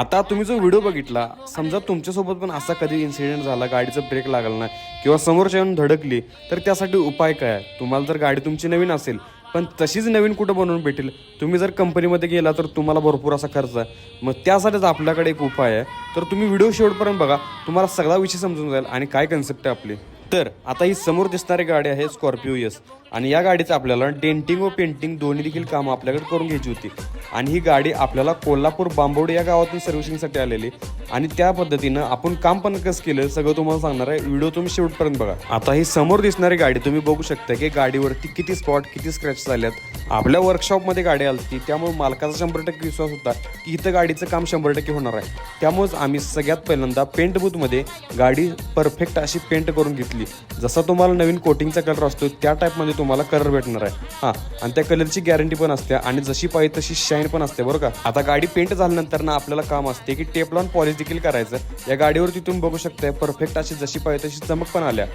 आता तुम्ही जो व्हिडिओ बघितला, समजा तुमच्यासोबत पण असा कधी इन्सिडेंट झाला, गाडीचा ब्रेक लागला नाही किंवा समोरच्या येऊन धडकली, तर त्यासाठी उपाय काय आहे? तुम्हाला जर गाडी तुमची नवीन असेल पण तशीच नवीन कुठं बनवून भेटेल, तुम्ही जर कंपनीमध्ये गेला तर तुम्हाला भरपूर असा खर्च आहे. मग त्यासाठीच आपल्याकडे एक उपाय आहे. तर तुम्ही व्हिडिओ शेवटपर्यंत बघा, तुम्हाला सगळा विषय समजून जाईल आणि काय कन्सेप्ट आहे आपली. तर आता ही समोर दिसणारी गाडी आहे स्कॉर्पिओ एस, आणि या गाडीचं आपल्याला डेंटिंग व पेंटिंग दोन्ही देखील कामं आपल्याकडे करून घ्यायची होती. आणि ही गाडी आपल्याला कोल्हापूर बांबवडे या गावातून सर्व्हिसिंगसाठी आलेली, आणि त्या पद्धतीनं आपण काम पण कसं केलं सगळं तुम्हाला सांगणार आहे. व्हिडिओ तुम्ही शेवटपर्यंत बघा. आता ही समोर दिसणारी गाडी तुम्ही बघू शकता की गाडीवरती किती स्पॉट, किती स्क्रॅच झाल्यात. आपल्या वर्कशॉपमध्ये गाडी आली, त्यामुळे मालकाचा 100% विश्वास होता की इथं गाडीचं काम 100% होणार आहे. त्यामुळेच आम्ही सगळ्यात पहिल्यांदा पेंट बूथमध्ये गाडी परफेक्ट अशी पेंट करून घेतली. जसा तुम्हाला नवीन कोटिंगचा कलर असतो त्या टाईपमध्ये तुम्हाला कलर भेटणार आहे. हां, आणि त्या कलरची गॅरंटी पण असते आणि जशी पाहिजे तशी शाईन पण असते बरं का. आता गाडी पेंट झाल्यानंतर ना आपल्याला काम असते की टेप लावून पॉलिश देखील करायचं. या गाडीवरती तुम्ही बघू शकता परफेक्ट अशी जशी पाहिजे तशी चमक पण आल्या,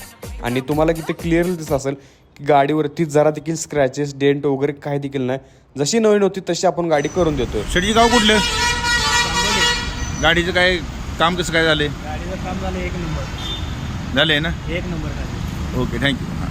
आणि तुम्हाला किती क्लिअरली दिसत असेल की गाडीवरती जरा देखील स्क्रॅचेस, डेंट वगैरे काही देखील नाही. जशी नवीन होती तशी आपण गाडी करून देतोय. शेटजी गाव कुठलं? गाडीचं काय काम कसं काय झाले? गाडीचं काम झालं एक नंबर झाले ना? एक नंबर. Okay, thank you.